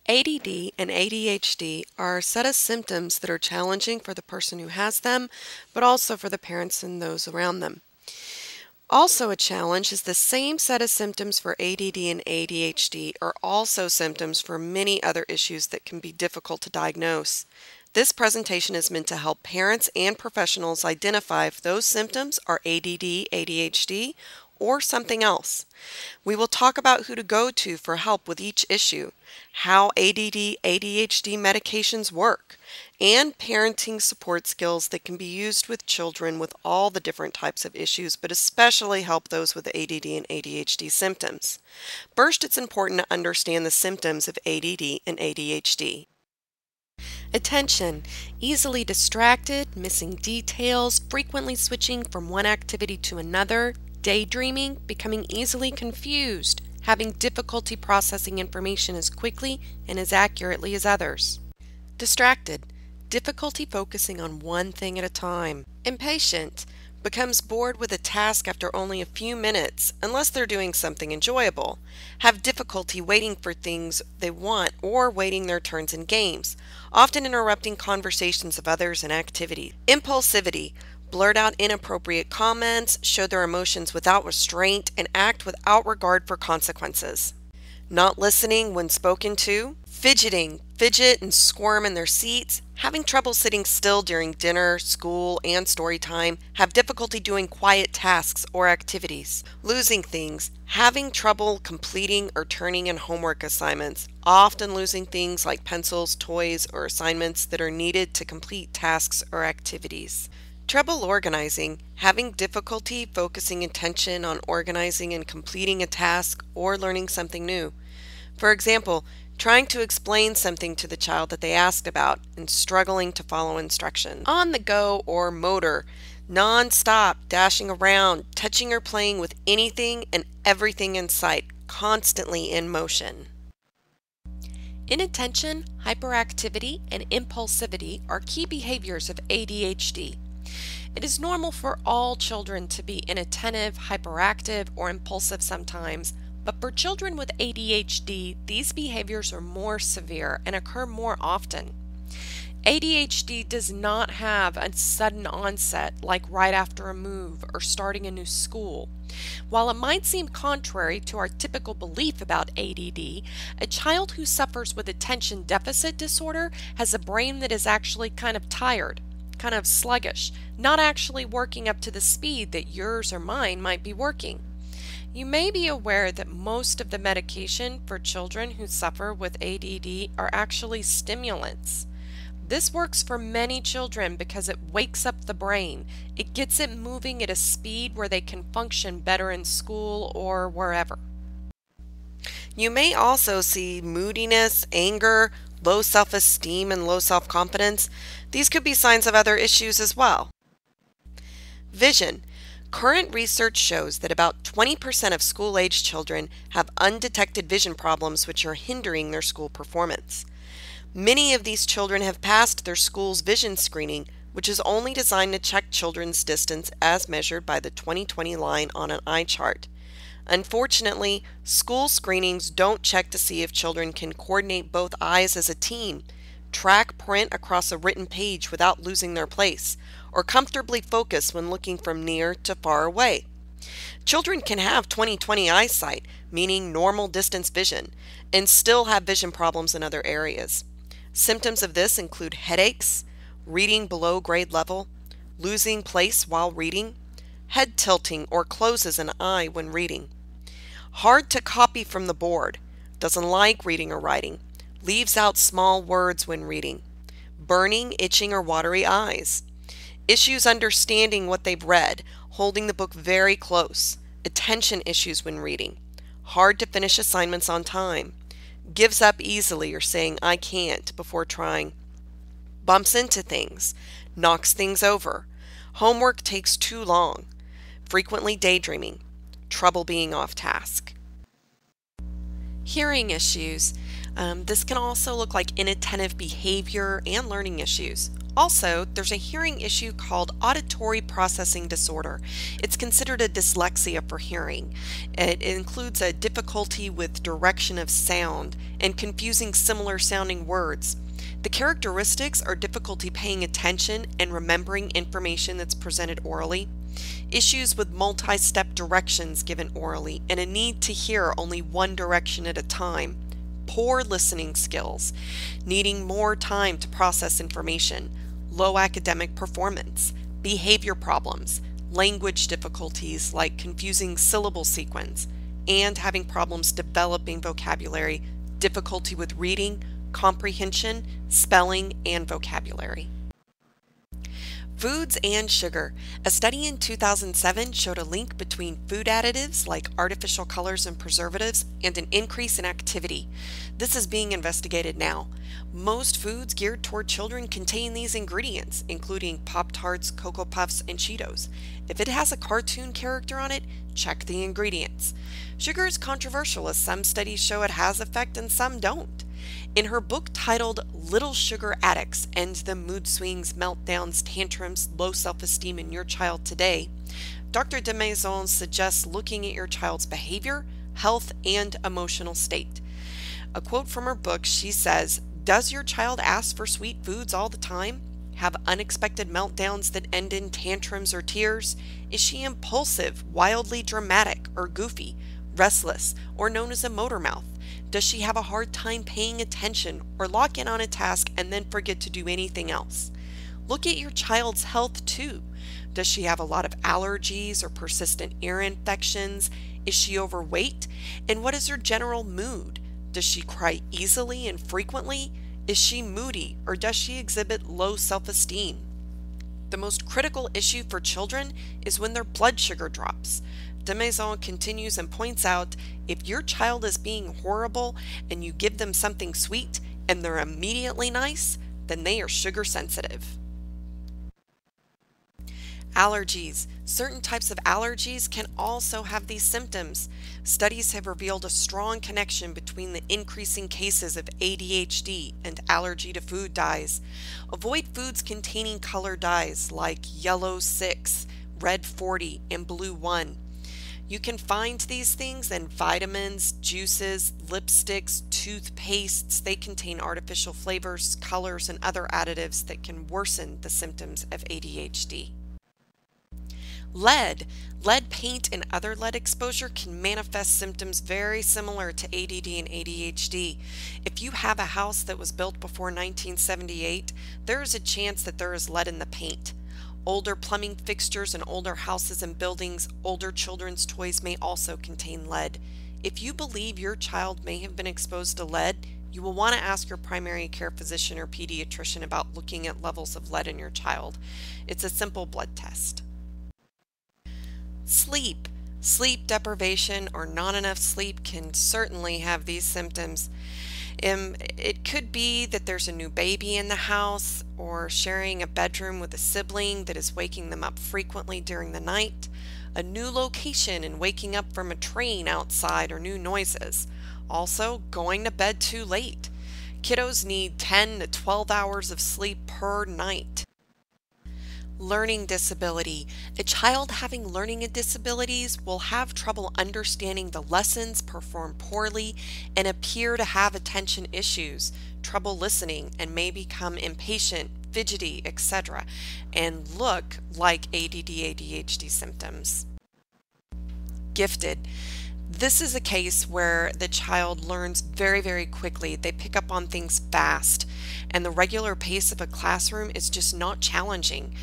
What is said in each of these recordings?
ADD and ADHD are a set of symptoms that are challenging for the person who has them, but also for the parents and those around them. Also a challenge is the same set of symptoms for ADD and ADHD are also symptoms for many other issues that can be difficult to diagnose. This presentation is meant to help parents and professionals identify if those symptoms are ADD, ADHD, or something else. We will talk about who to go to for help with each issue, how ADD, ADHD medications work, and parenting support skills that can be used with children with all the different types of issues, but especially help those with ADD and ADHD symptoms. First, it's important to understand the symptoms of ADD and ADHD. Attention, easily distracted, missing details, frequently switching from one activity to another, daydreaming, becoming easily confused, having difficulty processing information as quickly and as accurately as others. Distracted, difficulty focusing on one thing at a time. Impatient, becomes bored with a task after only a few minutes unless they're doing something enjoyable. Have difficulty waiting for things they want or waiting their turns in games, often interrupting conversations of others and activities. Impulsivity, blurt out inappropriate comments, show their emotions without restraint, and act without regard for consequences. Not listening when spoken to, fidgeting, fidget and squirm in their seats, having trouble sitting still during dinner, school, and story time, have difficulty doing quiet tasks or activities, losing things, having trouble completing or turning in homework assignments, often losing things like pencils, toys, or assignments that are needed to complete tasks or activities. Trouble organizing, having difficulty focusing attention on organizing and completing a task or learning something new. For example, trying to explain something to the child that they asked about and struggling to follow instructions. On the go or motor, non-stop dashing around, touching or playing with anything and everything in sight, constantly in motion. Inattention, hyperactivity, and impulsivity are key behaviors of ADHD. It is normal for all children to be inattentive, hyperactive, or impulsive sometimes, but for children with ADHD, these behaviors are more severe and occur more often. ADHD does not have a sudden onset like right after a move or starting a new school. While it might seem contrary to our typical belief about ADD, a child who suffers with attention deficit disorder has a brain that is actually kind of tired, kind of sluggish, not actually working up to the speed that yours or mine might be working. You may be aware that most of the medication for children who suffer with ADD are actually stimulants. This works for many children because it wakes up the brain. It gets it moving at a speed where they can function better in school or wherever. You may also see moodiness, anger, low self-esteem, and low self-confidence. These could be signs of other issues as well. Vision. Current research shows that about 20% of school-aged children have undetected vision problems which are hindering their school performance. Many of these children have passed their school's vision screening, which is only designed to check children's distance as measured by the 20/20 line on an eye chart. Unfortunately, school screenings don't check to see if children can coordinate both eyes as a team, track print across a written page without losing their place, or comfortably focus when looking from near to far away. Children can have 20/20 eyesight, meaning normal distance vision, and still have vision problems in other areas. Symptoms of this include headaches, reading below grade level, losing place while reading, head tilting or closes an eye when reading. Hard to copy from the board, doesn't like reading or writing, leaves out small words when reading, burning, itching, or watery eyes. Issues understanding what they've read, holding the book very close, attention issues when reading, hard to finish assignments on time, gives up easily or saying I can't before trying, bumps into things, knocks things over, homework takes too long, frequently daydreaming, trouble being off task. Hearing issues. This can also look like inattentive behavior and learning issues. Also, there's a hearing issue called auditory processing disorder. It's considered a dyslexia for hearing. It includes a difficulty with direction of sound and confusing similar sounding words. The characteristics are difficulty paying attention and remembering information that's presented orally, issues with multi-step directions given orally, and a need to hear only one direction at a time, poor listening skills, needing more time to process information, low academic performance, behavior problems, language difficulties like confusing syllable sequence, and having problems developing vocabulary, difficulty with reading, comprehension, spelling, and vocabulary. Foods and sugar. A study in 2007 showed a link between food additives like artificial colors and preservatives and an increase in activity. This is being investigated now. Most foods geared toward children contain these ingredients, including Pop-Tarts, Cocoa Puffs, and Cheetos. If it has a cartoon character on it, check the ingredients. Sugar is controversial as some studies show it has effect and some don't. In her book titled Little Sugar Addicts: End the Mood Swings, Meltdowns, Tantrums, Low Self-Esteem in Your Child Today, Dr. de Maison suggests looking at your child's behavior, health, and emotional state. A quote from her book, she says, "Does your child ask for sweet foods all the time? Have unexpected meltdowns that end in tantrums or tears? Is she impulsive, wildly dramatic, or goofy, restless, or known as a motor mouth? Does she have a hard time paying attention or lock in on a task and then forget to do anything else? Look at your child's health too. Does she have a lot of allergies or persistent ear infections? Is she overweight? And what is her general mood? Does she cry easily and frequently? Is she moody or does she exhibit low self-esteem?" The most critical issue for children is when their blood sugar drops. De Maison continues and points out, if your child is being horrible and you give them something sweet and they're immediately nice, then they are sugar sensitive. Allergies. Certain types of allergies can also have these symptoms. Studies have revealed a strong connection between the increasing cases of ADHD and allergy to food dyes. Avoid foods containing color dyes like yellow 6, red 40, and blue 1. You can find these things in vitamins, juices, lipsticks, toothpastes. They contain artificial flavors, colors, and other additives that can worsen the symptoms of ADHD. Lead. Lead paint and other lead exposure can manifest symptoms very similar to ADD and ADHD. If you have a house that was built before 1978, there is a chance that there is lead in the paint. Older plumbing fixtures in older houses and buildings, older children's toys may also contain lead. If you believe your child may have been exposed to lead, you will want to ask your primary care physician or pediatrician about looking at levels of lead in your child. It's a simple blood test. Sleep. Sleep deprivation or not enough sleep can certainly have these symptoms. It could be that there's a new baby in the house or sharing a bedroom with a sibling that is waking them up frequently during the night, a new location and waking up from a train outside or new noises. Also, going to bed too late. Kiddos need 10 to 12 hours of sleep per night. Learning disability. A child having learning disabilities will have trouble understanding the lessons, perform poorly, and appear to have attention issues, trouble listening, and may become impatient, fidgety, etc., and look like ADD/ADHD symptoms. Gifted. This is a case where the child learns very, very quickly. They pick up on things fast, and the regular pace of a classroom is just not challenging.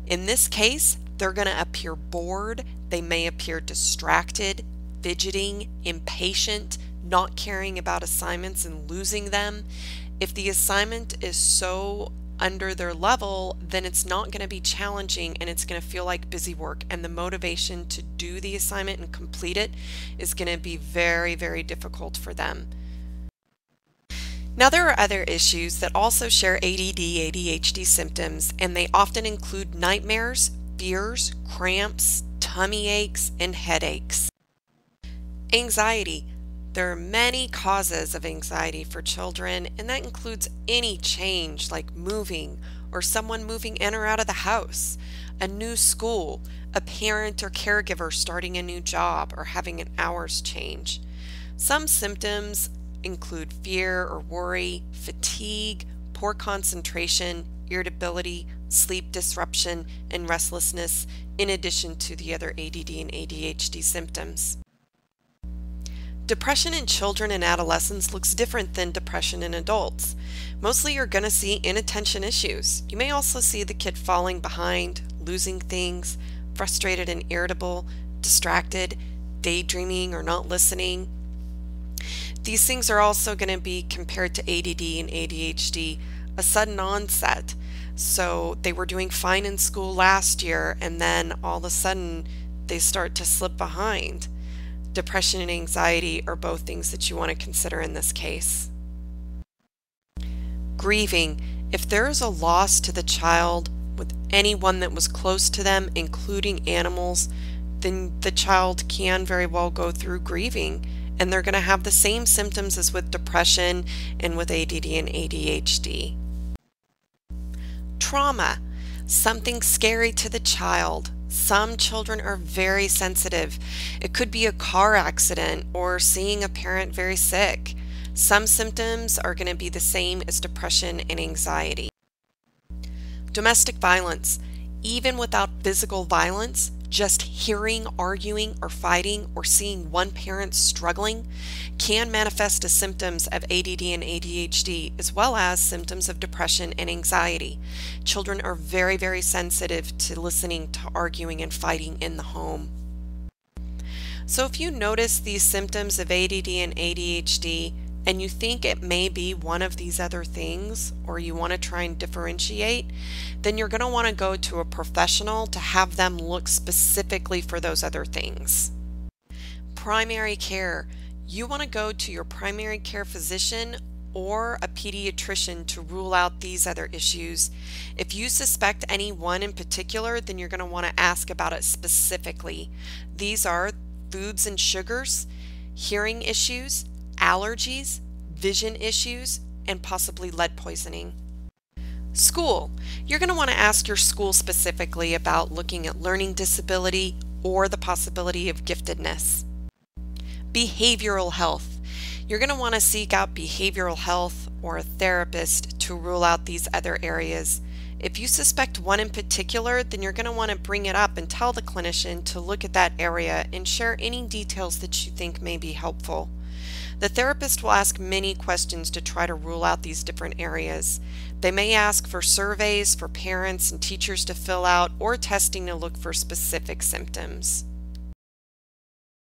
In this case, they're going to appear bored, they may appear distracted, fidgeting, impatient, not caring about assignments and losing them. If the assignment is so under their level, then it's not going to be challenging and it's going to feel like busy work, and the motivation to do the assignment and complete it is going to be very, very difficult for them. Now, there are other issues that also share ADD/ADHD symptoms, and they often include nightmares, fears, cramps, tummy aches, and headaches. Anxiety. There are many causes of anxiety for children, and that includes any change like moving or someone moving in or out of the house, a new school, a parent or caregiver starting a new job, or having an hours change. Some symptoms include fear or worry, fatigue, poor concentration, irritability, sleep disruption, and restlessness, in addition to the other ADD and ADHD symptoms. Depression in children and adolescents looks different than depression in adults. Mostly you're going to see inattention issues. You may also see the kid falling behind, losing things, frustrated and irritable, distracted, daydreaming or not listening. These things are also going to be compared to ADD and ADHD, a sudden onset. So they were doing fine in school last year and then all of a sudden they start to slip behind. Depression and anxiety are both things that you want to consider in this case. Grieving. If there is a loss to the child with anyone that was close to them, including animals, then the child can very well go through grieving, and they're going to have the same symptoms as with depression and with ADD and ADHD. Trauma. Something scary to the child. Some children are very sensitive. It could be a car accident or seeing a parent very sick. Some symptoms are going to be the same as depression and anxiety. Domestic violence. Even without physical violence, just hearing, arguing, or fighting, or seeing one parent struggling can manifest as symptoms of ADD and ADHD, as well as symptoms of depression and anxiety. Children are very, very sensitive to listening to arguing and fighting in the home. So if you notice these symptoms of ADD and ADHD, and you think it may be one of these other things, or you want to try and differentiate, then you're going to want to go to a professional to have them look specifically for those other things. Primary care. You want to go to your primary care physician or a pediatrician to rule out these other issues. If you suspect any one in particular, then you're going to want to ask about it specifically. These are foods and sugars, hearing issues, allergies, vision issues, and possibly lead poisoning. School. You're going to want to ask your school specifically about looking at learning disability or the possibility of giftedness. Behavioral health. You're going to want to seek out behavioral health or a therapist to rule out these other areas. If you suspect one in particular, then you're going to want to bring it up and tell the clinician to look at that area and share any details that you think may be helpful. The therapist will ask many questions to try to rule out these different areas. They may ask for surveys for parents and teachers to fill out or testing to look for specific symptoms.